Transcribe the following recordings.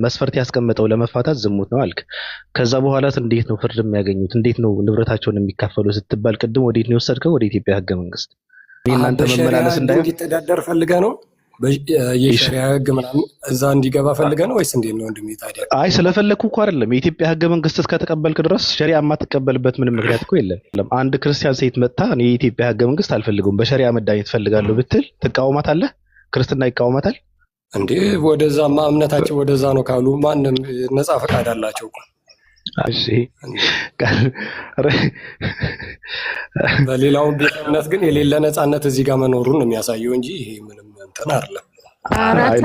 መስፈርት ያስቀመጠው ለመፋታት ዝሙት ነው አልክ። ከዛ በኋላስ እንዴት ነው ፍርድ የሚያገኙት? እንዴት ነው ንብረታቸውን የሚካፈሉ ስትባል ቅድም ወዴት ነው የወሰድከው? ወደ ኢትዮጵያ ህገ መንግስት። እናንተ መመላለስ እንዳይሆን እንዲተዳደር ፈልገ ነው የሸሪዓ ህግ ምናምን እዛ እንዲገባ ፈልገ ነው ወይስ እንዴት ነው ወንድሜ? ታዲያ አይ ስለፈለኩ እኮ አይደለም። የኢትዮጵያ ህገ መንግስት እስከተቀበልክ ድረስ ሸሪዓ የማትቀበልበት ምንም ምክንያት እኮ የለም። አንድ ክርስቲያን ሴት መጣ እኔ የኢትዮጵያ ህገ መንግስት አልፈልገውም በሸሪዓ መዳኘት ፈልጋለሁ ብትል ትቃወማታለህ? ክርስትና ይቃወማታል እንዴ? ወደዛማ እምነታቸው ወደዛ ነው ካሉ ማንም ነፃ ፈቃድ አላቸው እኮ። እሺ በሌላው ቤተ እምነት ግን የሌለ ነፃነት እዚህ ጋር መኖሩን ነው የሚያሳየው እንጂ ይሄ ምንም እንትን አይደለም።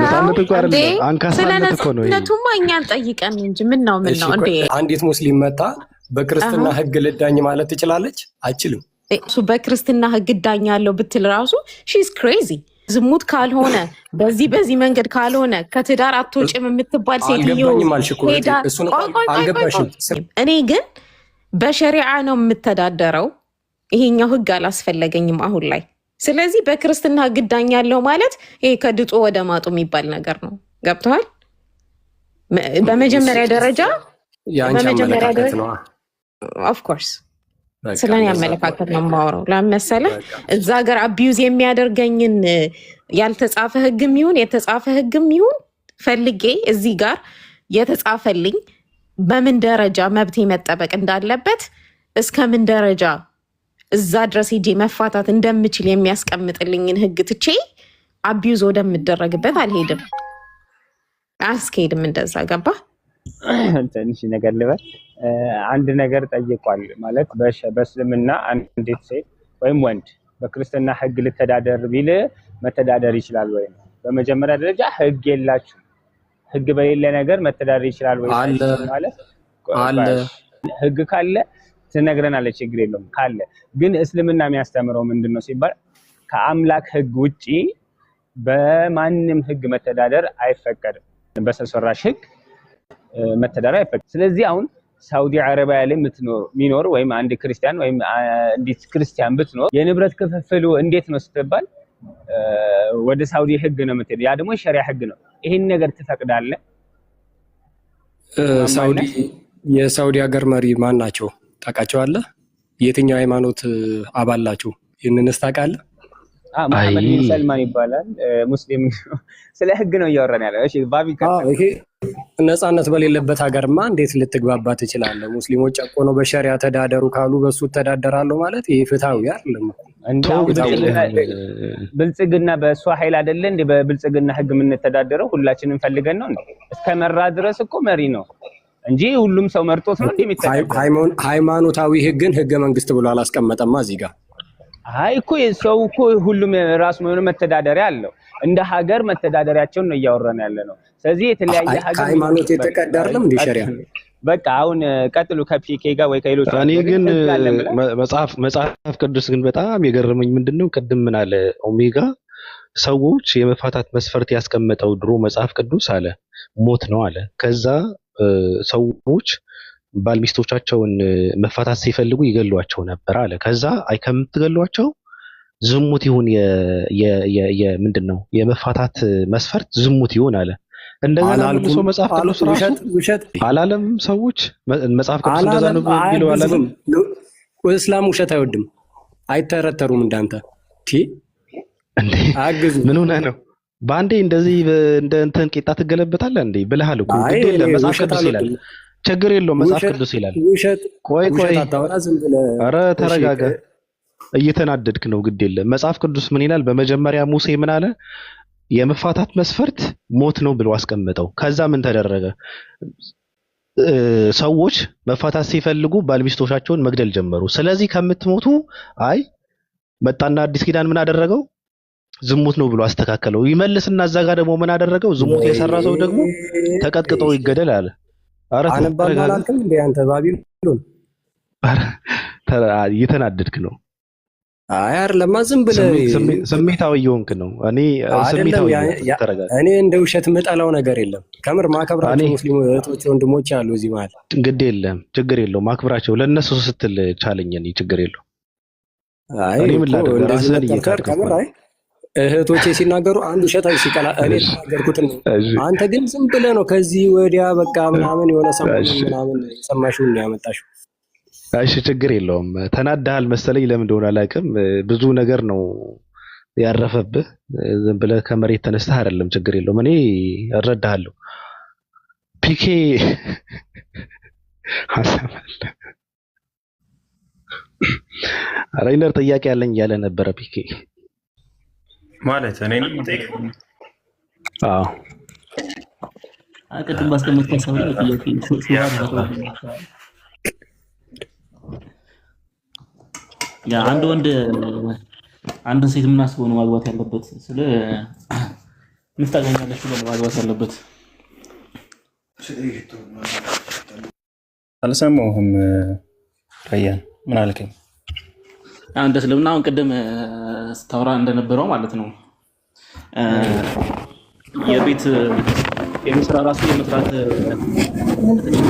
ነፃነት እኮ አይደለም አንካሳነት እኮ ነው። ስለነቱማ እኛን ጠይቀን እንጂ ምን ነው እንዴ? አንዲት ሙስሊም መጣ በክርስትና ህግ ልዳኝ ማለት ትችላለች? አይችልም። እሱ በክርስትና ህግ ዳኛለሁ ብትል ራሱ ሺስ ክሬዚ። ዝሙት ካልሆነ በዚህ መንገድ ካልሆነ ከትዳር አትወጭም የምትባል ሴትዮ እኔ ግን በሸሪዓ ነው የምተዳደረው፣ ይሄኛው ህግ አላስፈለገኝም አሁን ላይ። ስለዚህ በክርስትና ህግ ዳኛለሁ ማለት ይሄ ከድጦ ወደ ማጡ የሚባል ነገር ነው። ገብቶሃል? በመጀመሪያ ደረጃ ኦፍኮርስ ስለኔ አመለካከት ነው የማወራው። ለመሰለህ እዛ ሀገር አቢዩዝ የሚያደርገኝን ያልተጻፈ ህግም ይሁን የተጻፈ ህግም ይሁን ፈልጌ እዚህ ጋር የተጻፈልኝ በምን ደረጃ መብቴ መጠበቅ እንዳለበት እስከ ምን ደረጃ እዛ ድረስ ሄጄ መፋታት እንደምችል የሚያስቀምጥልኝን ህግ ትቼ አቢዩዝ ወደምደረግበት አልሄድም፣ አያስኬድም። እንደዛ ገባ ትንሽ ነገር ልበል። አንድ ነገር ጠይቋል ማለት በእስልምና አንዲት ሴት ወይም ወንድ በክርስትና ህግ ልተዳደር ቢል መተዳደር ይችላል ወይ? በመጀመሪያ ደረጃ ህግ የላችሁ። ህግ በሌለ ነገር መተዳደር ይችላል ወይ ማለት አለ። ህግ ካለ ትነግረናለች፣ ችግር የለውም ካለ። ግን እስልምና የሚያስተምረው ምንድነው ሲባል ከአምላክ ህግ ውጪ በማንም ህግ መተዳደር አይፈቀድም። በሰው ሰራሽ ህግ መተዳደር አይፈቀድም። ስለዚህ አሁን ሳውዲ አረቢያ ላይ የሚኖር ወይም አንድ ክርስቲያን ወይም አንዲት ክርስቲያን ብትኖር የንብረት ክፍፍሉ እንዴት ነው ስትባል ወደ ሳውዲ ህግ ነው የምትሄድ። ያ ደግሞ ሸሪዓ ህግ ነው። ይሄን ነገር ትፈቅዳለህ? የሳውዲ ሀገር መሪ ማን ናቸው ታውቃቸዋለህ? የትኛው ሃይማኖት አባል ናቸው? ይህንንስ ታውቃለህ? መሐመድ ቢን ሰልማን ይባላል፣ ሙስሊም። ስለ ህግ ነው እያወራን ያለው። እሺ ባቢ ይሄ ነፃነት በሌለበት ሀገርማ እንዴት ልትግባባ ትችላለህ? ሙስሊሞች እኮ ነው በሸሪዓ ተዳደሩ ካሉ በሱ ተዳደራለሁ ማለት ይሄ ፍትሃዊ አይደለም። ብልጽግና በእሷ ኃይል አይደለ እንዴ? በብልጽግና ህግ የምንተዳደረው ሁላችንም ፈልገን ነው እንዴ? እስከመራ ድረስ እኮ መሪ ነው እንጂ ሁሉም ሰው መርጦት ነው እንደሚተዳደረው። ሃይማኖታዊ ህግን ህገ መንግስት ብሎ አላስቀመጠማ እዚህ ጋር። አይ እኮ ሰው እኮ ሁሉም ራሱ የሆነ መተዳደሪያ አለው። እንደ ሀገር መተዳደሪያቸውን ነው እያወራን ያለ ነው። ስለዚህ የተለያየ ሀገር ሃይማኖት የተቀዳ አይደለም እንደ ሸሪዓ። በቃ አሁን ቀጥሉ ከፒኬ ጋር ወይ ከሌሎች። እኔ ግን መጽሐፍ ቅዱስ ግን በጣም የገረመኝ ምንድነው ቅድም ምን አለ ኦሜጋ ሰዎች የመፋታት መስፈርት ያስቀመጠው ድሮ መጽሐፍ ቅዱስ አለ ሞት ነው አለ። ከዛ ሰዎች ባል ሚስቶቻቸውን መፋታት ሲፈልጉ ይገሏቸው ነበር አለ። ከዛ አይ ከምትገሏቸው ዝሙት ይሁን ምንድነው የመፋታት መስፈርት ዝሙት ይሁን አለ። እንደገና መልሶ መጽሐፍ ቅዱስ ራሱ አላለም። ሰዎች መጽሐፍ ቅዱስ እንደዛ ነው ቢለው አላለም። እስላም ውሸት አይወድም፣ አይተረተሩም እንዳንተ እንዴ። ምን ሆነ ነው በአንዴ እንደዚህ እንደ እንትን ቂጣ ትገለበጣለህ እንዴ ብለሃል እኮ። ግድ የለም መጽሐፍ ቅዱስ ይላል፣ ችግር የለውም መጽሐፍ ቅዱስ ይላል። ቆይ ኧረ ተረጋጋ፣ እየተናደድክ ነው። ግድ የለም መጽሐፍ ቅዱስ ምን ይላል? በመጀመሪያ ሙሴ ምን አለ? የመፋታት መስፈርት ሞት ነው ብሎ አስቀመጠው። ከዛ ምን ተደረገ? ሰዎች መፋታት ሲፈልጉ ባልሚስቶቻቸውን መግደል ጀመሩ። ስለዚህ ከምትሞቱ አይ መጣና አዲስ ኪዳን ምን አደረገው? ዝሙት ነው ብሎ አስተካከለው። ይመልስና እዛ ጋር ደግሞ ምን አደረገው? ዝሙት የሰራ ሰው ደግሞ ተቀጥቅጦ ይገደል አለ። አረ አነባላልከም እንደ አንተ ባቢሎን። አረ እየተናደድክ ነው። አይ አይደለም ዝም ብለህ ስሜታዊ የሆንክ ነው። እኔ ስሜታዊ ተረጋጋ። እኔ እንደ ውሸት የምጠላው ነገር የለም። ከምር ማከብራቸው ሙስሊም እህቶች ወንድሞች አሉ እዚህ ማለት ግድ የለም ችግር የለውም። ማክብራቸው ለነሱ ስትል ቻለኝ። እኔ ችግር የለውም። አይ እኔ ምን ላድርግ? ራስህን እየካድክ ነው። እህቶቼ ሲናገሩ አንድ ውሸት ሲቀላ እኔ ተናገርኩትን ነው። አንተ ግን ዝም ብለህ ነው ከዚህ ወዲያ በቃ ምናምን የሆነ ሰሞኑን ምናምን የሰማሽውን ነው ያመጣሽው። እሺ ችግር የለውም። ተናዳሃል መሰለኝ፣ ለምን እንደሆነ አላውቅም። ብዙ ነገር ነው ያረፈብህ። ዝም ብለህ ከመሬት ተነስተህ አይደለም። ችግር የለውም። እኔ እረዳሃለሁ። ፒኬ ሐሳባለ ራይነር ጥያቄ ያለኝ ያለ ነበረ። ፒኬ ማለት እኔ ነው የምጠይቅ? አዎ አቀጥም ባስቀመጥከው ሰው ላይ ጥያቄ ያ አንድ ወንድ አንድ ሴት ምን አስቦ ነው ማግባት ያለበት? ስለ ምን ታገኛለሽ ብሎ ማግባት ያለበት? አልሰማሁም። ረያን ምን አልከኝ? አንድ እስልምና አሁን ቅድም ስታወራ እንደነበረው ማለት ነው የቤት ስራ ራሱ የመስራት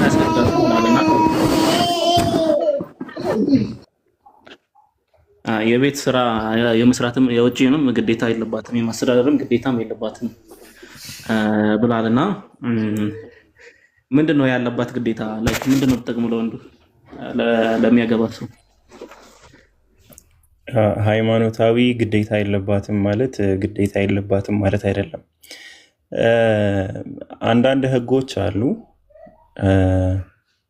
ያስፈልጋል ማለትና የቤት ስራ የመስራትም የውጪንም ግዴታ የለባትም የማስተዳደርም ግዴታም የለባትም ብላልና ምንድነው ያለባት ግዴታ? ላይክ ምንድነው ጥቅሙ ለወንዱ ለሚያገባ ሰው? ሃይማኖታዊ ግዴታ የለባትም ማለት ግዴታ የለባትም ማለት አይደለም። አንዳንድ ህጎች አሉ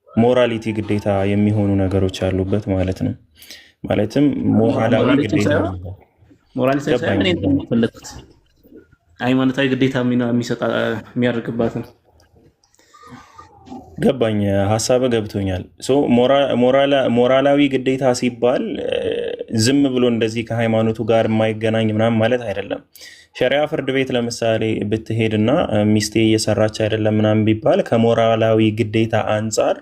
ሞራሊቲ ግዴታ የሚሆኑ ነገሮች ያሉበት ማለት ነው። ማለትም ሞራላዊ ግዴታ ሞራሊቲ ሳይሆን እኔ ፈለኩት ሃይማኖታዊ ግዴታ የሚያደርግባት ነው። ገባኝ፣ ሐሳብ ገብቶኛል። ሞራላዊ ግዴታ ሲባል ዝም ብሎ እንደዚህ ከሃይማኖቱ ጋር የማይገናኝ ምናምን ማለት አይደለም። ሸሪዓ ፍርድ ቤት ለምሳሌ ብትሄድና ሚስቴ እየሰራች አይደለም ምናምን ቢባል ከሞራላዊ ግዴታ አንጻር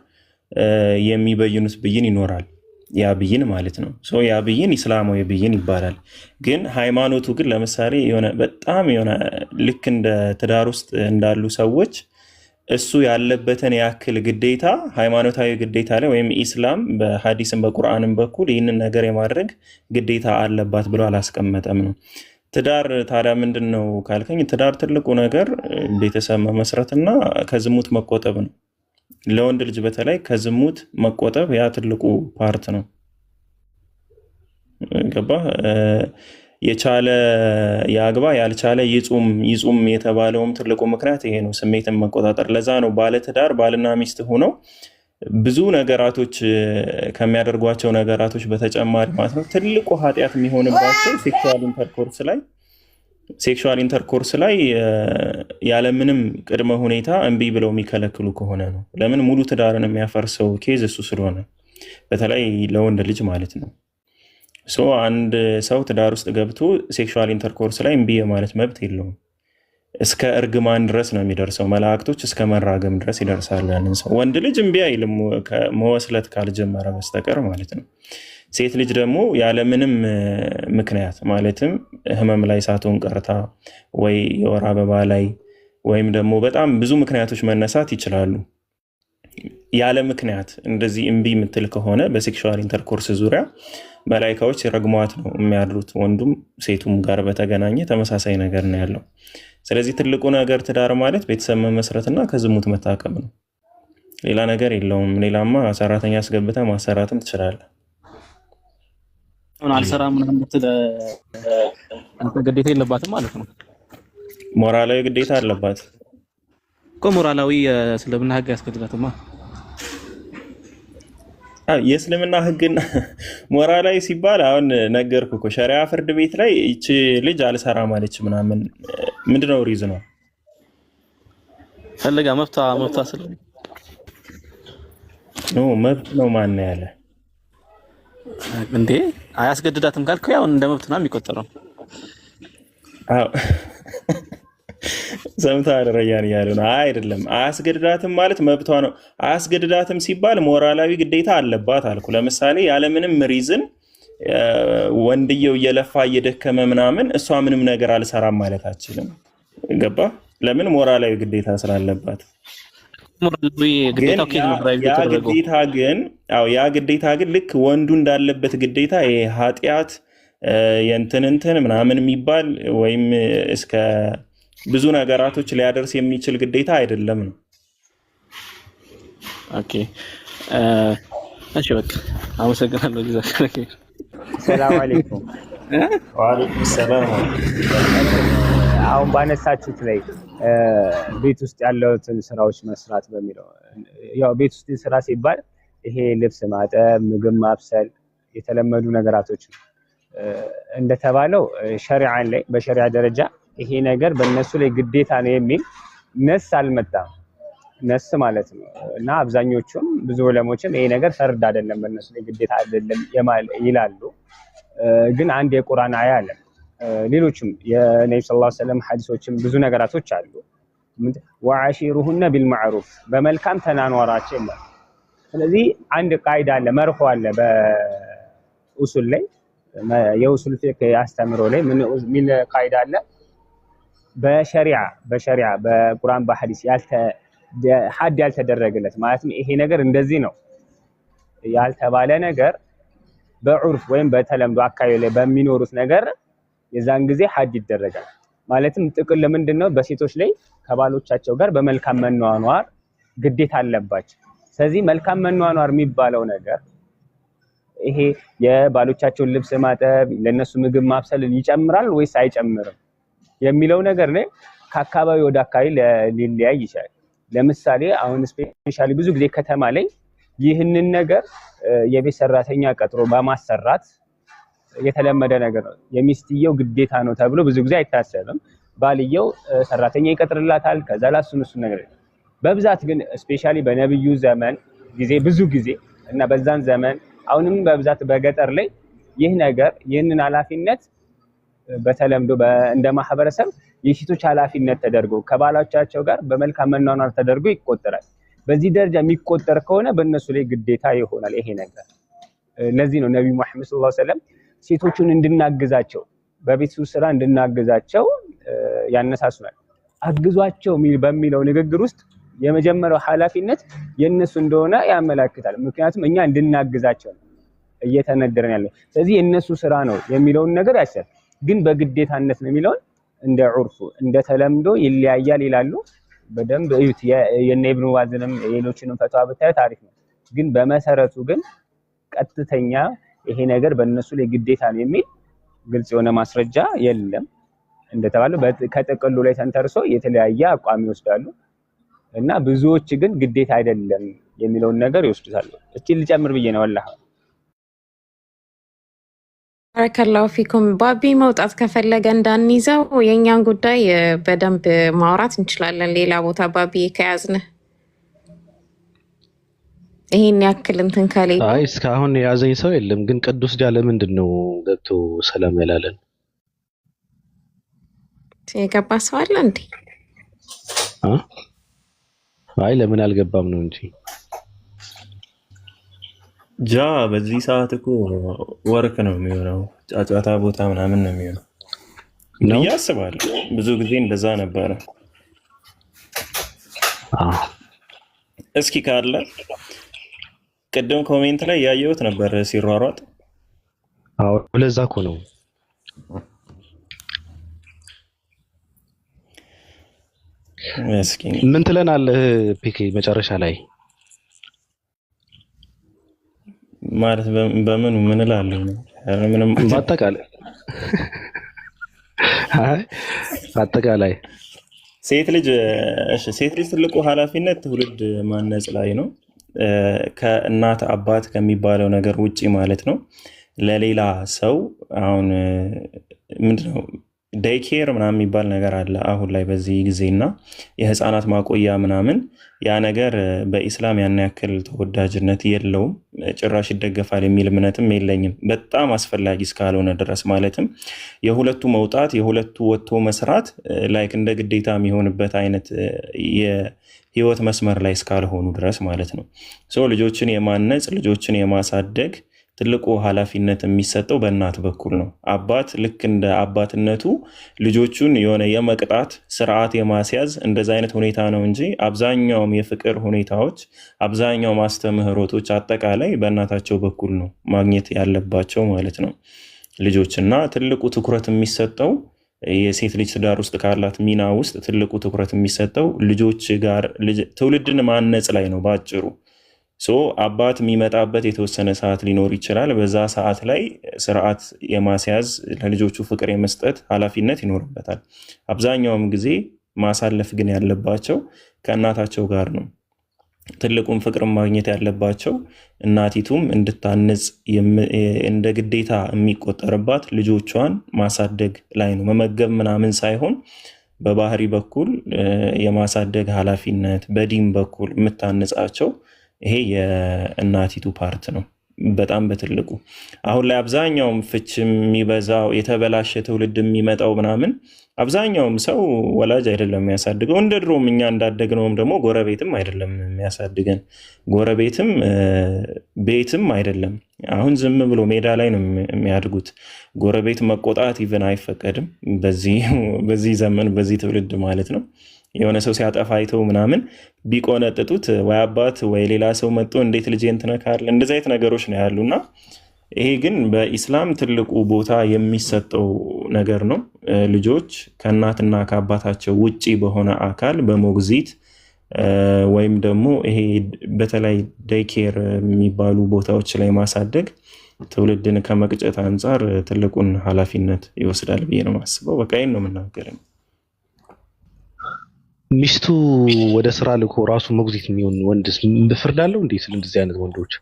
የሚበይኑት ብይን ይኖራል። ያ ብይን ማለት ነው። ያ ብይን ኢስላማዊ ብይን ይባላል። ግን ሃይማኖቱ ግን ለምሳሌ የሆነ በጣም የሆነ ልክ እንደ ትዳር ውስጥ እንዳሉ ሰዎች እሱ ያለበትን ያክል ግዴታ ሃይማኖታዊ ግዴታ ላይ ወይም ኢስላም በሐዲስም በቁርአንም በኩል ይህንን ነገር የማድረግ ግዴታ አለባት ብሎ አላስቀመጠም ነው። ትዳር ታዲያ ምንድን ነው ካልከኝ፣ ትዳር ትልቁ ነገር ቤተሰብ መመስረትና ከዝሙት መቆጠብ ነው። ለወንድ ልጅ በተለይ ከዝሙት መቆጠብ ያ ትልቁ ፓርት ነው። ገባ? የቻለ ያግባ ያልቻለ ይጹም የተባለውም ትልቁ ምክንያት ይሄ ነው፣ ስሜትን መቆጣጠር። ለዛ ነው ባለትዳር ባልና ሚስት ሆነው ብዙ ነገራቶች ከሚያደርጓቸው ነገራቶች በተጨማሪ ማለት ነው ትልቁ ኃጢአት የሚሆንባቸው ሴክሹዋል ኢንተርኮርስ ላይ ያለምንም ቅድመ ሁኔታ እምቢ ብለው የሚከለክሉ ከሆነ ነው። ለምን? ሙሉ ትዳርን የሚያፈርሰው ኬዝ እሱ ስለሆነ፣ በተለይ ለወንድ ልጅ ማለት ነው። አንድ ሰው ትዳር ውስጥ ገብቶ ሴክሹዋል ኢንተርኮርስ ላይ እምቢ ማለት መብት የለውም። እስከ እርግማን ድረስ ነው የሚደርሰው። መላእክቶች እስከ መራገም ድረስ ይደርሳሉ ያንን ሰው። ወንድ ልጅ እምቢ አይልም መወስለት ካልጀመረ በስተቀር ማለት ነው። ሴት ልጅ ደግሞ ያለምንም ምክንያት ማለትም ህመም ላይ ሳትሆን ቀርታ ወይ የወር አበባ ላይ ወይም ደግሞ በጣም ብዙ ምክንያቶች መነሳት ይችላሉ። ያለ ምክንያት እንደዚህ እምቢ የምትል ከሆነ በሴክሹዋል ኢንተርኮርስ ዙሪያ መላኢካዎች ረግሟት ነው የሚያድሩት። ወንዱም ሴቱም ጋር በተገናኘ ተመሳሳይ ነገር ነው ያለው። ስለዚህ ትልቁ ነገር ትዳር ማለት ቤተሰብ መመስረትና ከዝሙት መታቀብ ነው። ሌላ ነገር የለውም። ሌላማ ሰራተኛ አስገብተህ ማሰራትም ትችላለህ። አልሰራም ምናምን ግዴታ የለባትም ማለት ነው። ሞራላዊ ግዴታ አለባት እኮ። ሞራላዊ እስልምና ህግ ያስገድዳትማ። የእስልምና ህግና ሞራላዊ ሲባል አሁን ነገርኩ እኮ ሸሪዓ ፍርድ ቤት ላይ ይቺ ልጅ አልሰራም አለች ምናምን ምንድነው ሪዝኑ? ፈልጋ መብቷ ስለ መብት ነው ማን ያለ እንዴ? አያስገድዳትም ካልኩ ያው እንደ መብት ነው የሚቆጠረው። አዎ ሰምተሃል? ረያን እያሉ ነው። አይደለም አያስገድዳትም ማለት መብቷ ነው። አያስገድዳትም ሲባል ሞራላዊ ግዴታ አለባት አልኩ። ለምሳሌ ያለምንም ሪዝን ወንድየው እየለፋ እየደከመ ምናምን እሷ ምንም ነገር አልሰራም ማለት አትችልም። ገባ? ለምን? ሞራላዊ ግዴታ ስላለባት። ያ ግዴታ ግን ልክ ወንዱ እንዳለበት ግዴታ ኃጢአት የእንትን ምናምን የሚባል ወይም እስከ ብዙ ነገራቶች ሊያደርስ የሚችል ግዴታ አይደለም ነው። ኦኬ እሺ በቃ አመሰግናለሁ። ጀዛከላህ ኸይር። ሰላም አለይኩም። ወአለይኩም ሰላም። አሁን ባነሳችሁት ላይ ቤት ውስጥ ያለውትን ስራዎች መስራት በሚለው ያው ቤት ውስጥ ስራ ሲባል ይሄ ልብስ ማጠብ፣ ምግብ ማብሰል የተለመዱ ነገራቶች ነው። እንደተባለው ሸሪዓን ላይ በሸሪዓ ደረጃ ይሄ ነገር በእነሱ ላይ ግዴታ ነው የሚል ነስ አልመጣም። ነስ ማለት ነው እና አብዛኞቹም ብዙ ዑለሞችም ይሄ ነገር ፈርድ አይደለም በእነሱ ላይ ግዴታ አይደለም ይላሉ። ግን አንድ የቁርአን አያ አለ፣ ሌሎችም የነብዩ ሰለላሁ ዐለይሂ ወሰለም ሐዲሶችም ብዙ ነገራቶች አሉ። ወአሺሩሁነ ቢልማዕሩፍ በመልካም ተናኗራቸው ይላል። ስለዚህ አንድ ቃይዳ አለ፣ መርሆ አለ በኡሱል ላይ የኡሱል ፊቅህ አስተምሮ ላይ ምን ቃይዳ አለ? በሸሪዓ በቁርአን በሐዲስ ሐድ ያልተደረገለት ማለትም ይሄ ነገር እንደዚህ ነው ያልተባለ ነገር በዑርፍ ወይም በተለምዶ አካባቢ ላይ በሚኖሩት ነገር የዛን ጊዜ ሐድ ይደረጋል። ማለትም ጥቅል ምንድነው? በሴቶች ላይ ከባሎቻቸው ጋር በመልካም መኗኗር ግዴታ አለባቸው። ስለዚህ መልካም መኗኗር የሚባለው ነገር ይሄ የባሎቻቸውን ልብስ ማጠብ፣ ለነሱ ምግብ ማብሰልን ይጨምራል ወይስ አይጨምርም የሚለው ነገር ላይ ከአካባቢ ወደ አካባቢ ሊለያይ ይችላል። ለምሳሌ አሁን ስፔሻሊ ብዙ ጊዜ ከተማ ላይ ይህንን ነገር የቤት ሰራተኛ ቀጥሮ በማሰራት የተለመደ ነገር ነው። የሚስትየው ግዴታ ነው ተብሎ ብዙ ጊዜ አይታሰብም። ባልየው ሰራተኛ ይቀጥርላታል። ከዛ ላሱን ነገር በብዛት ግን ስፔሻሊ በነብዩ ዘመን ጊዜ ብዙ ጊዜ እና በዛን ዘመን አሁንም በብዛት በገጠር ላይ ይህ ነገር ይህንን ኃላፊነት በተለምዶ እንደ ማህበረሰብ የሴቶች ኃላፊነት ተደርጎ ከባሎቻቸው ጋር በመልካም መኗኗር ተደርጎ ይቆጠራል። በዚህ ደረጃ የሚቆጠር ከሆነ በእነሱ ላይ ግዴታ ይሆናል ይሄ ነገር። ለዚህ ነው ነብዩ መሐመድ ሰለላሁ ዐለይሂ ወሰለም ሴቶቹን እንድናግዛቸው በቤቱ ስራ እንድናግዛቸው ያነሳሱናል። አግዟቸው በሚለው ንግግር ውስጥ የመጀመሪያው ኃላፊነት የነሱ እንደሆነ ያመለክታል። ምክንያቱም እኛ እንድናግዛቸው ነው እየተነገረን ያለው። ስለዚህ የነሱ ስራ ነው የሚለውን ነገር ያሰብ ግን በግዴታነት ነው የሚለውን እንደ ዑርፉ እንደ ተለምዶ ይለያያል ይላሉ። በደንብ እዩት። የነ ኢብኑ ባዝንም የሌሎችንም ፈትዋ ብታዩ ታሪፍ ነው። ግን በመሰረቱ ግን ቀጥተኛ ይሄ ነገር በእነሱ ላይ ግዴታ ነው የሚል ግልጽ የሆነ ማስረጃ የለም። እንደተባለው ከጥቅሉ ላይ ተንተርሶ የተለያየ አቋም ይወስዳሉ እና ብዙዎች ግን ግዴታ አይደለም የሚለውን ነገር ይወስዱታል። እስቲ ልጨምር ብዬ ነው ወላሂ። ባረከላሁ ፊኩም። ባቢ መውጣት ከፈለገ እንዳንይዘው የኛን ጉዳይ በደንብ ማውራት እንችላለን ሌላ ቦታ ባቢ ከያዝነ ይሄን ያክል እንትን ካለ አይ እስካሁን የያዘኝ ሰው የለም። ግን ቅዱስ ዲያ ለምንድን ነው ገብቶ ሰላም ያላለን? የገባ ሰው አለ እንዴ? አይ ለምን አልገባም ነው እንጂ ጃ በዚህ ሰዓት እኮ ወርክ ነው የሚሆነው፣ ጫጫታ ቦታ ምናምን ነው የሚሆነው ብዬ አስባለሁ። ብዙ ጊዜ እንደዛ ነበረ። እስኪ ካለ ቅድም ኮሜንት ላይ ያየሁት ነበር ሲሯሯጥ። አዎ ለዛ እኮ ነው። እስኪ ምን ትለናለህ ፒኬ መጨረሻ ላይ? ማለት በምኑ ምን እላለሁ? ምንም አጠቃላይ ሴት ልጅ ትልቁ ኃላፊነት ትውልድ ማነጽ ላይ ነው። ከእናት አባት ከሚባለው ነገር ውጪ ማለት ነው። ለሌላ ሰው አሁን ምንድነው ዴይኬር ምናምን የሚባል ነገር አለ አሁን ላይ በዚህ ጊዜና የህፃናት ማቆያ ምናምን ያ ነገር በኢስላም ያን ያክል ተወዳጅነት የለውም። ጭራሽ ይደገፋል የሚል እምነትም የለኝም። በጣም አስፈላጊ እስካልሆነ ድረስ ማለትም የሁለቱ መውጣት የሁለቱ ወጥቶ መስራት ላይክ እንደ ግዴታ የሚሆንበት አይነት የህይወት መስመር ላይ እስካልሆኑ ድረስ ማለት ነው። ልጆችን የማነጽ ልጆችን የማሳደግ ትልቁ ኃላፊነት የሚሰጠው በእናት በኩል ነው። አባት ልክ እንደ አባትነቱ ልጆቹን የሆነ የመቅጣት ስርዓት የማስያዝ እንደዛ አይነት ሁኔታ ነው እንጂ አብዛኛውም የፍቅር ሁኔታዎች አብዛኛው ማስተምህሮቶች አጠቃላይ በእናታቸው በኩል ነው ማግኘት ያለባቸው ማለት ነው። ልጆችና ትልቁ ትኩረት የሚሰጠው የሴት ልጅ ትዳር ውስጥ ካላት ሚና ውስጥ ትልቁ ትኩረት የሚሰጠው ልጆች ጋር ትውልድን ማነጽ ላይ ነው ባጭሩ። አባት የሚመጣበት የተወሰነ ሰዓት ሊኖር ይችላል። በዛ ሰዓት ላይ ስርዓት የማስያዝ ለልጆቹ ፍቅር የመስጠት ኃላፊነት ይኖርበታል። አብዛኛውም ጊዜ ማሳለፍ ግን ያለባቸው ከእናታቸው ጋር ነው። ትልቁን ፍቅር ማግኘት ያለባቸው እናቲቱም እንድታነጽ እንደ ግዴታ የሚቆጠርባት ልጆቿን ማሳደግ ላይ ነው። መመገብ ምናምን ሳይሆን በባህሪ በኩል የማሳደግ ኃላፊነት፣ በዲን በኩል የምታነጻቸው ይሄ የእናቲቱ ፓርት ነው በጣም በትልቁ። አሁን ላይ አብዛኛውም ፍች የሚበዛው የተበላሸ ትውልድ የሚመጣው ምናምን አብዛኛውም ሰው ወላጅ አይደለም የሚያሳድገው። እንደ ድሮም እኛ እንዳደግነውም ደግሞ ጎረቤትም አይደለም የሚያሳድገን፣ ጎረቤትም ቤትም አይደለም። አሁን ዝም ብሎ ሜዳ ላይ ነው የሚያድጉት። ጎረቤት መቆጣት ኢቨን አይፈቀድም በዚህ ዘመን በዚህ ትውልድ ማለት ነው። የሆነ ሰው ሲያጠፋ አይተው ምናምን ቢቆነጥጡት ወይ አባት ወይ ሌላ ሰው መጥቶ እንዴት ልጄን ትነካለህ? እንደዚህ አይነት ነገሮች ነው ያሉና ይሄ ግን በኢስላም ትልቁ ቦታ የሚሰጠው ነገር ነው። ልጆች ከእናትና ከአባታቸው ውጪ በሆነ አካል በሞግዚት ወይም ደግሞ ይሄ በተለይ ዴይኬር የሚባሉ ቦታዎች ላይ ማሳደግ ትውልድን ከመቅጨት አንጻር ትልቁን ኃላፊነት ይወስዳል ብዬ ነው የማስበው። በቃ ይሄን ነው የምናገረው። ሚስቱ ወደ ስራ ልኮ ራሱ ሞግዚት የሚሆን ወንድስ ፍርድ አለው እንዴ? ስለ እንደዚህ አይነት ወንዶች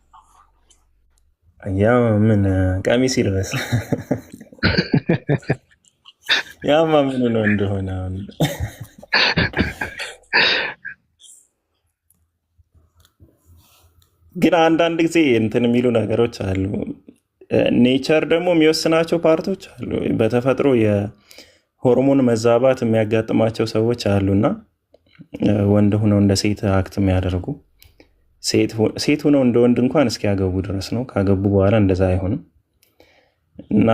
ያ ምን ቀሚስ ይልበስ ያማ ምን ነው እንደሆነ ግን አንዳንድ ጊዜ እንትን የሚሉ ነገሮች አሉ። ኔቸር ደግሞ የሚወስናቸው ፓርቶች አሉ። በተፈጥሮ የሆርሞን መዛባት የሚያጋጥማቸው ሰዎች አሉና ወንድ ሆነው እንደ ሴት አክት የሚያደርጉ ሴት ሆነው እንደ ወንድ እንኳን እስኪያገቡ ድረስ ነው። ካገቡ በኋላ እንደዛ አይሆንም እና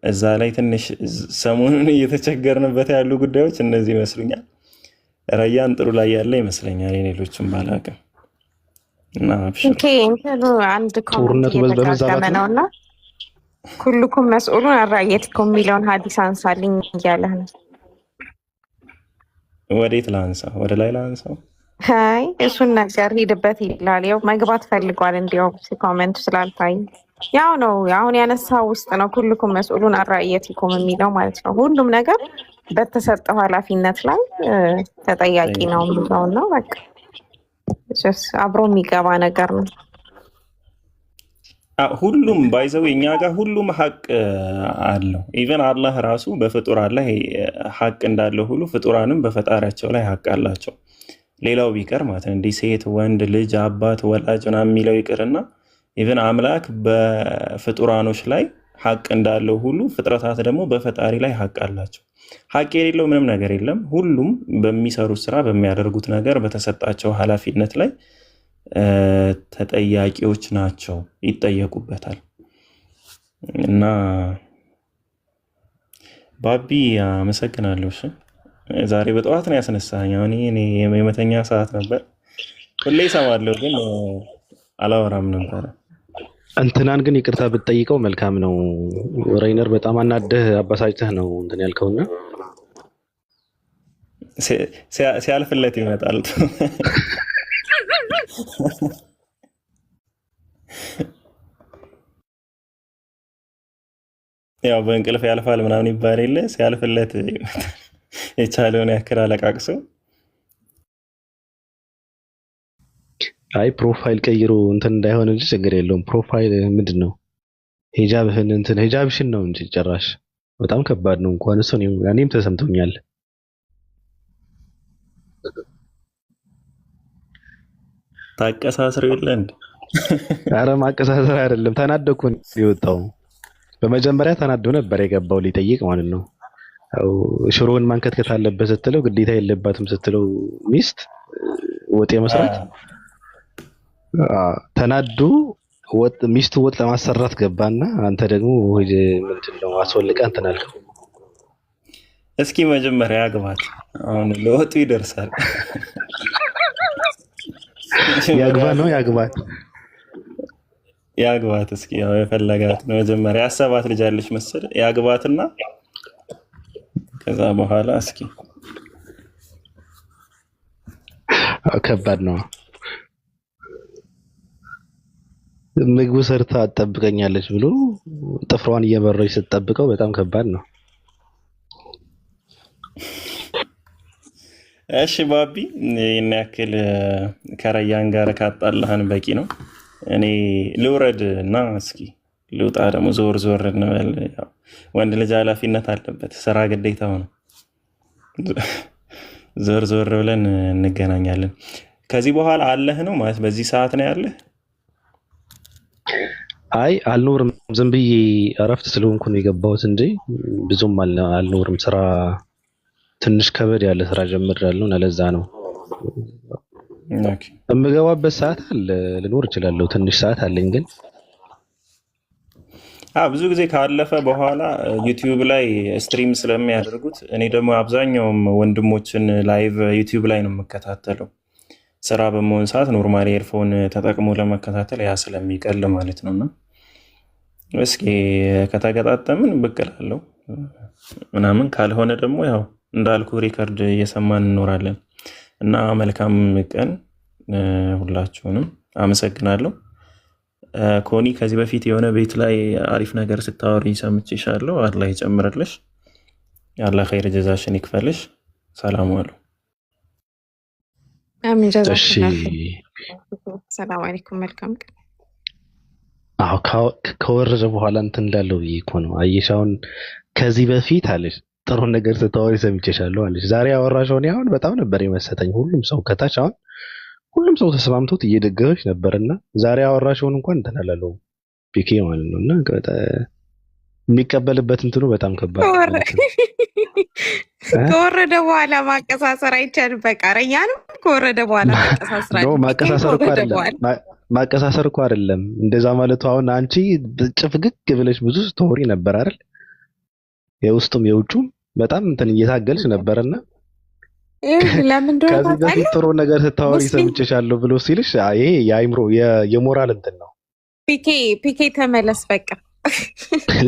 እዛ ላይ ትንሽ ሰሞኑን እየተቸገርንበት ያሉ ጉዳዮች እነዚህ ይመስሉኛል። ረያን ጥሩ ላይ ያለ ይመስለኛል። የሌሎችም ባላቅም እና አንድ ኮሜንት እየተጋጠመ ነውና ኩልኩም መስኡሉን አራየትኩም የሚለውን ሀዲስ አንሳልኝ እያለህ ነው። ወዴት ላንሳ? ወደ ላይ ላንሳው? አይ እሱን ነገር ሂድበት ይላል። ያው መግባት ፈልጓል። እንዲያው ኮሜንቱ ስላልታይ ያው ነው አሁን ያነሳው ውስጥ ነው ኩልኩም መስኡሉን አራየትኩም የሚለው ማለት ነው። ሁሉም ነገር በተሰጠው ኃላፊነት ላይ ተጠያቂ ነው የሚለው ነው። በቃ አብሮ የሚገባ ነገር ነው። ሁሉም ባይዘው እኛ ጋር ሁሉም ሀቅ አለው። ኢቨን አላህ ራሱ በፍጡራን ላይ ሀቅ እንዳለው ሁሉ ፍጡራንም በፈጣሪያቸው ላይ ሀቅ አላቸው። ሌላው ቢቀር ማለት ነው እንዲህ ሴት፣ ወንድ፣ ልጅ፣ አባት፣ ወላጅ ምናምን የሚለው ይቅርና ኢቨን አምላክ በፍጡራኖች ላይ ሀቅ እንዳለው ሁሉ ፍጥረታት ደግሞ በፈጣሪ ላይ ሀቅ አላቸው። ሀቅ የሌለው ምንም ነገር የለም። ሁሉም በሚሰሩት ስራ በሚያደርጉት ነገር በተሰጣቸው ኃላፊነት ላይ ተጠያቂዎች ናቸው፣ ይጠየቁበታል። እና ባቢ አመሰግናለሁ። ዛሬ በጠዋት ነው ያስነሳኝ። አሁን የመተኛ ሰዓት ነበር። ሁሌ እሰማለሁ ግን አላወራም ነበረ። እንትናን ግን ይቅርታ ብትጠይቀው መልካም ነው። ሬይነር በጣም አናደህ አባሳጭተህ ነው እንትን ያልከውና ሲያልፍለት ይመጣል። ያው በእንቅልፍ ያልፋል ምናምን ይባል የለ ሲያልፍለት የቻለውን ያክል አለቃቅሶ አይ ፕሮፋይል ቀይሮ እንትን እንዳይሆን እንጂ ችግር የለውም። ፕሮፋይል ምንድን ነው? ሂጃብህን እንትን ሂጃብሽን ነው እንጂ ጭራሽ በጣም ከባድ ነው። እንኳን እሱ እኔም ተሰምቶኛል። ታቀሳስር የለ እንዴ? ኧረ ማቀሳሰር አይደለም፣ ተናደኩ የወጣው። በመጀመሪያ ተናዶ ነበር የገባው ሊጠይቅ ማለት ነው። ሽሮውን ማንከትከት አለበት ስትለው ግዴታ የለባትም ስትለው ሚስት ወጥ የመስራት ተናዱ ሚስቱ ወጥ ለማሰራት ገባና አንተ ደግሞ ምንድነው አስወልቀ እንትን አልከው። እስኪ መጀመሪያ ያግባት፣ አሁን ለወጡ ይደርሳል። ያግባ ነው ያግባት። ያግባት እስኪ። ያው የፈለጋት ነው መጀመሪያ ያሰባት ልጅ አለች መሰል ያግባትና ከዛ በኋላ እስኪ ከባድ ነው። ምግቡ ሰርታ ትጠብቀኛለች ብሎ ጥፍሯን እየበረች ስትጠብቀው በጣም ከባድ ነው። እሺ ባቢ ይህን ያክል ከረያን ጋር ካጣላህን በቂ ነው። እኔ ልውረድ እና እስኪ ልውጣ ደግሞ ዞር ዞር እንበል። ወንድ ልጅ ኃላፊነት አለበት፣ ስራ ግዴታው ነው። ዞር ዞር ብለን እንገናኛለን። ከዚህ በኋላ አለህ ነው ማለት በዚህ ሰዓት ነው ያለህ? አይ አልኖርም፣ ዝም ብዬ እረፍት ስለሆንኩ ነው የገባሁት እንጂ ብዙም አልኖርም። ስራ ትንሽ ከበድ ያለ ስራ ጀምሬያለሁ እና ለዛ ነው የምገባበት። ሰዓት አለ ልኖር እችላለሁ፣ ትንሽ ሰዓት አለኝ ግን ብዙ ጊዜ ካለፈ በኋላ ዩቲዩብ ላይ ስትሪም ስለሚያደርጉት እኔ ደግሞ አብዛኛውም ወንድሞችን ላይቭ ዩቲዩብ ላይ ነው የምከታተለው። ስራ በመሆን ሰዓት ኖርማሊ ኤርፎን ተጠቅሞ ለመከታተል ያ ስለሚቀል ማለት ነውና እስኪ ከተገጣጠምን ብቅ እላለሁ ምናምን፣ ካልሆነ ደግሞ ያው እንዳልኩ ሪከርድ እየሰማን እንኖራለን። እና መልካም ቀን ሁላችሁንም፣ አመሰግናለሁ። ኮኒ ከዚህ በፊት የሆነ ቤት ላይ አሪፍ ነገር ስታወሪ ሰምቼሻለሁ። አላህ ይጨምርልሽ፣ አላህ ኸይር ጀዛሽን ይክፈልሽ። ሰላም ዋሉ። አሚን ጀዛክ። እሺ ሰላም አለይኩም። መልካም ቀን። ከወረደ በኋላ እንትን እንዳለው ብዬ እኮ ነው። አየሽ አሁን ከዚህ በፊት አለሽ ጥሩ ነገር ስታወሪ ሰምቼሻለሁ አለሽ። ዛሬ ያወራሽውን አሁን በጣም ነበር የመሰጠኝ። ሁሉም ሰው ከታች አሁን ሁሉም ሰው ተስማምቶት እየደገፈች ነበርና ዛሬ ያወራሽውን እንኳን እንትን አላለውም ፒኬ ማለት ነው። እና የሚቀበልበት እንትኑ በጣም ከባድ ከወረደ በኋላ ማቀሳሰር አይቻልም። በቃ ረኛ ነው። ከወረደ በኋላ ማቀሳሰር እኮ አይደለም እንደዛ ማለቱ። አሁን አንቺ ጭፍግግ ብለሽ ብዙ ስቶሪ ነበር አይደል? የውስጡም የውጩም በጣም እንትን እየታገልሽ ነበርና ከዚህ በፊት ጥሩ ነገር ስታወሪ ሰምቼሻለሁ ብሎ ሲልሽ ይሄ የአይምሮ የሞራል እንትን ነው። ፒኬ ተመለስ በቃ።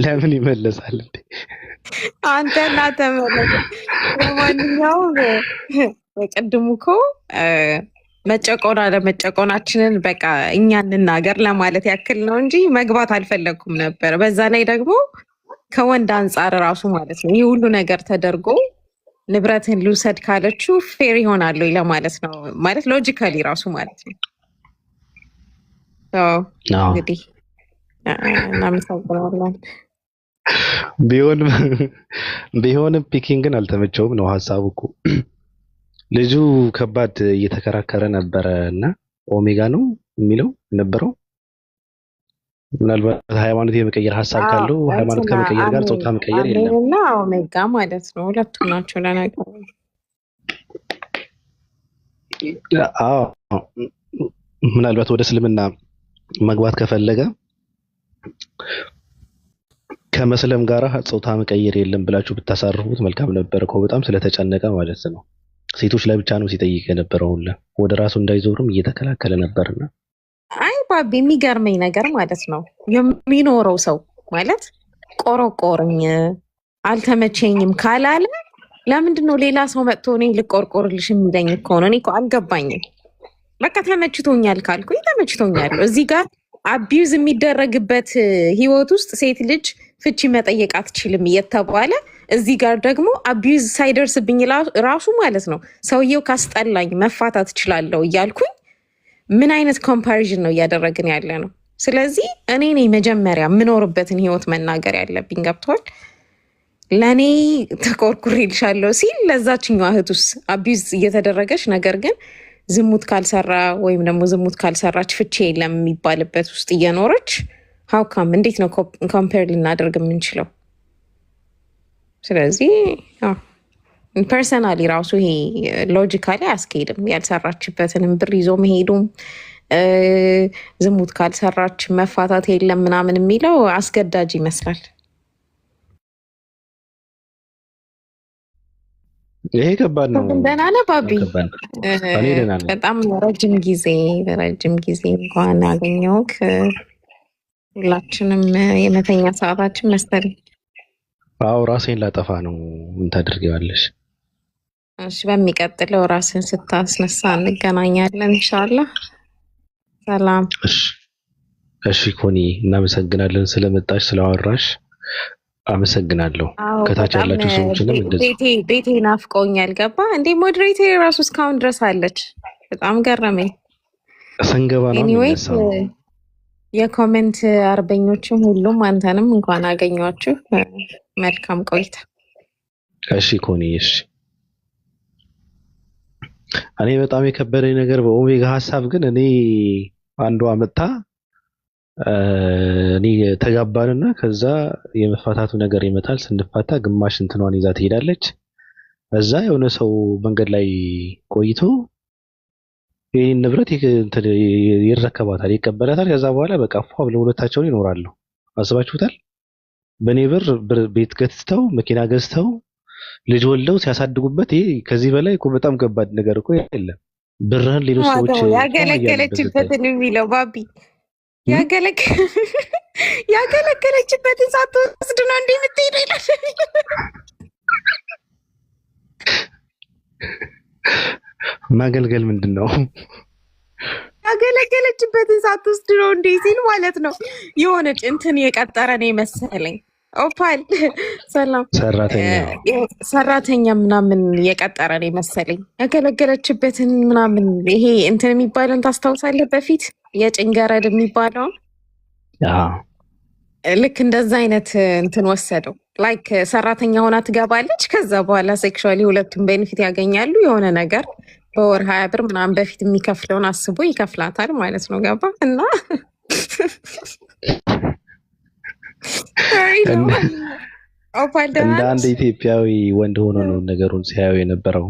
ለምን ይመለሳል እንዴ? አንተና ተመለስ። ለማንኛውም በቅድሙ እኮ መጨቆና ለመጨቆናችንን በቃ እኛ እንናገር ለማለት ያክል ነው እንጂ መግባት አልፈለግኩም ነበር። በዛ ላይ ደግሞ ከወንድ አንጻር ራሱ ማለት ነው ይህ ሁሉ ነገር ተደርጎ ንብረትን ልውሰድ ካለችው ፌር ይሆናል ለማለት ነው። ማለት ሎጂካሊ ራሱ ማለት ነው። እንግዲህ እናመሰግናለን። ቢሆንም ፒኪንግን አልተመቸውም ነው ሀሳቡ እኮ። ልጁ ከባድ እየተከራከረ ነበረ እና ኦሜጋ ነው የሚለው ነበረው። ምናልባት ሃይማኖት የመቀየር ሀሳብ ካለው ሃይማኖት ከመቀየር ጋር ጾታ መቀየር የለም እና ኦሜጋ ማለት ነው። ሁለቱም ናቸው ለነገሩ። ምናልባት ወደ እስልምና መግባት ከፈለገ ከመስለም ጋር ጾታ መቀየር የለም ብላችሁ ብታሳርፉት መልካም ነበር እኮ። በጣም ስለተጨነቀ ማለት ነው። ሴቶች ላይ ብቻ ነው ሲጠይቅ የነበረው ሁላ ወደ ራሱ እንዳይዞርም እየተከላከለ ነበርና አይ ባቢ የሚገርመኝ ነገር ማለት ነው የሚኖረው ሰው ማለት ቆረቆርኝ አልተመቸኝም ካላለ ለምንድን ነው ሌላ ሰው መጥቶ እኔ ልቆርቆርልሽ የሚለኝ እኮ ነው። እኔ እኮ አልገባኝም። በቃ ተመችቶኛል ካልኩኝ ተመችቶኛል። እዚህ ጋር አቢዩዝ የሚደረግበት ህይወት ውስጥ ሴት ልጅ ፍቺ መጠየቅ አትችልም እየተባለ እዚህ ጋር ደግሞ አቢዩዝ ሳይደርስብኝ ራሱ ማለት ነው ሰውየው ካስጠላኝ መፋታት እችላለሁ እያልኩኝ ምን አይነት ኮምፓሪዥን ነው እያደረግን ያለ ነው? ስለዚህ እኔ ነኝ መጀመሪያ የምኖርበትን ህይወት መናገር ያለብኝ። ገብቷል? ለእኔ ተቆርቁሬልሻለሁ ሲል ለዛችኛዋ እህቱስ አቢዩዝ እየተደረገች ነገር ግን ዝሙት ካልሰራ ወይም ደግሞ ዝሙት ካልሰራች ፍቺ የለም የሚባልበት ውስጥ እየኖረች ሀውካም እንዴት ነው ኮምፔር ልናደርግ የምንችለው? ስለዚህ ፐርሰናሊ ራሱ ይሄ ሎጂካሊ አያስኬድም። ያልሰራችበትንም ብር ይዞ መሄዱም ዝሙት ካልሰራች መፋታት የለም ምናምን የሚለው አስገዳጅ ይመስላል። ይሄ ከባድ ነው። ደህና ነህ ባቢ? በጣም ረጅም ጊዜ እንኳን አገኘሁህ። ሁላችንም የመተኛ ሰዓታችን መሰለኝ። አዎ ራሴን ላጠፋ ነው። ምን ታደርጊዋለሽ? እሺ በሚቀጥለው ራስን ስታስነሳ እንገናኛለን ኢንሻአላህ። ሰላም። እሺ ኮኒ እናመሰግናለን ስለመጣሽ ስላወራሽ አመሰግናለሁ። ከታች ያላችሁ ሰዎችንም እንደዚህ ቤቴ ናፍቆኛል። ገባ እንዴ? ሞዴሬተር ራሱ እስካሁን ድረስ አለች። በጣም ገረመኝ። ስንገባ ነው የሚነሳው። የኮሜንት አርበኞችም ሁሉም አንተንም እንኳን አገኟችሁ። መልካም ቆይታ። እሺ ኮኒ እሺ። እኔ በጣም የከበደኝ ነገር በኦሜጋ ሐሳብ ግን እኔ አንዷ መጣ እኔ ተጋባንና ከዛ የመፋታቱ ነገር ይመጣል። ስንፋታ ግማሽ እንትኗን ይዛ ትሄዳለች። እዛ የሆነ ሰው መንገድ ላይ ቆይቶ ይህን ንብረት ይረከባታል፣ ይቀበላታል። ከዛ በኋላ በቃ ፏ ብለው ሁለታቸውን ይኖራሉ። አስባችሁታል? በኔ ብር ቤት ገዝተው መኪና ገዝተው ልጅ ወልደው ሲያሳድጉበት ይሄ ከዚህ በላይ እኮ በጣም ከባድ ነገር እኮ የለም። ብርህን ሌሎች ሰዎች ያገለገለችበትን የሚለው ባቢ ያገለገለችበትን ሳትወስድ ነው እንዴ የምትሄደው ይላል። ማገልገል ምንድን ነው? ያገለገለችበትን ሳትወስድ ነው እንዴ ሲል ማለት ነው። የሆነች እንትን የቀጠረ ነው የመሰለኝ። ኦፓል ሰላም ሰራተኛ ምናምን የቀጠረ ነው የመሰለኝ። ያገለገለችበትን ምናምን ይሄ እንትን የሚባለውን ታስታውሳለህ? በፊት የጭንገረድ የሚባለው ልክ እንደዛ አይነት እንትን ወሰደው። ላይክ ሰራተኛ ሆና ትገባለች። ከዛ በኋላ ሴክሹዋሊ ሁለቱም ቤኒፊት ያገኛሉ። የሆነ ነገር በወር 20 ብር ምናምን በፊት የሚከፍለውን አስቦ ይከፍላታል ማለት ነው። ገባ እና እንደ አንድ ኢትዮጵያዊ ወንድ ሆኖ ነው ነገሩን ሲያዩ የነበረው።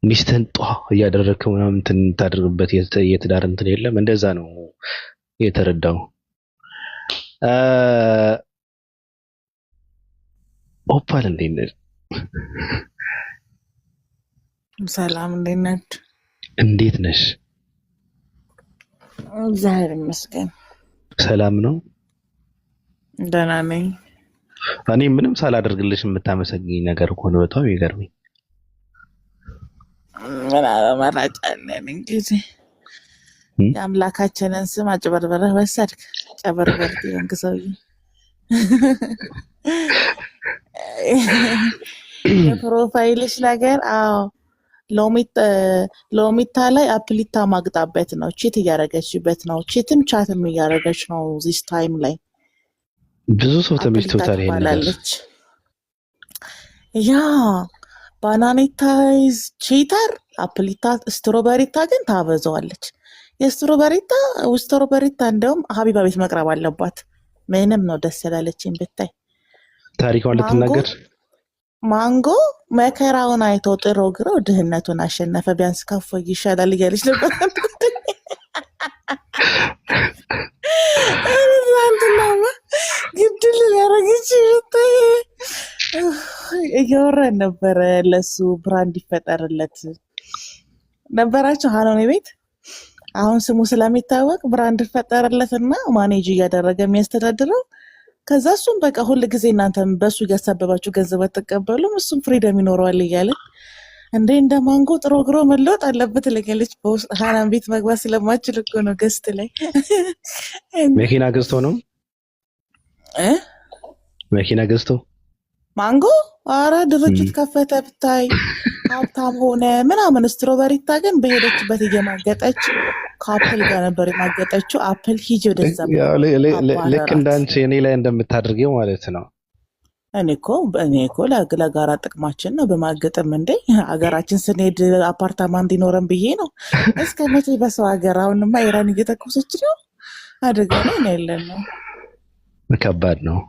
ሚስትህን ጧ እያደረግክ ምናምን እንትን ታደርግበት የትዳር እንትን የለም። እንደዛ ነው የተረዳው። ኦፓል እንዴት ነሽ? ሰላም እንዴት ነሽ? እንዴት ነሽ? እግዚአብሔር ይመስገን ሰላም ነው። ደህና ነኝ። እኔ ምንም ሳላደርግልሽ የምታመሰግኝ ነገር እኮ ነው። በጣም ይገርመኝ። ምን አማራጭ አለን እንግዲህ የአምላካችንን ስም አጭበርበረህ ወሰድክ። ጨበርበርክ የሆንክ ሰውዬ። የፕሮፋይልሽ ነገር አዎ ሎሚታ ላይ አፕሊታ ማግጣበት ነው። ቺት እያደረገችበት ነው። ቺትም ቻትም እያደረገች ነው። ዚስ ታይም ላይ ብዙ ሰው ተመችቶታል። ይሄንላለች ያ ባናኔታይዝ ቺተር አፕሊታ ስትሮበሪታ ግን ታበዛዋለች። ስትሮበሪታ እንደውም ሀቢባ ቤት መቅረብ አለባት። ምንም ነው ደስ ያላለችኝ ብታይ ታሪኳን ልትናገር። ማንጎ መከራውን አይቶ ጥሮ ግሮ ድህነቱን አሸነፈ። ቢያንስ ከፎ ይሻላል እያለች ነበር። አንተናማ ግድል ያረግች እያወራን ነበረ። ለሱ ብራንድ ይፈጠርለት ነበራቸው ሀኖኔ ቤት። አሁን ስሙ ስለሚታወቅ ብራንድ ይፈጠርለትና ማኔጅ እያደረገ የሚያስተዳድረው። ከዛ እሱም በቃ ሁል ጊዜ እናንተም በሱ እያሳበባችሁ ገንዘብ አትቀበሉም፣ እሱም ፍሪደም ይኖረዋል እያለን እንደ ማንጎ ጥሮ ግሮ መለወጥ አለበት ለገለች። በውስጥ ሀናን ቤት መግባት ስለማችል እኮ ነው ገስት ላይ መኪና ገዝቶ ነው መኪና ገዝቶ ማንጎ አረ ድርጅት ከፈተ ብታይ ሀብታም ሆነ ምናምን። ስትሮበሪታ ግን በሄደችበት እየማገጠች ከአፕል ጋር ነበር የማገጠችው። አፕል ሂጅ ወደዛ ልክ እንዳንቺ እኔ ላይ እንደምታደርገው ማለት ነው። እኔ እኮ ለጋራ ጥቅማችን ነው በማገጥም እንዴ ሀገራችን ስንሄድ አፓርታማ እንዲኖረን ብዬ ነው። እስከ መቼ በሰው ሀገር? አሁንማ ኢራን እየተኮሰች ነው። አደጋ ላይ ነው ያለን ነው። ከባድ ነው።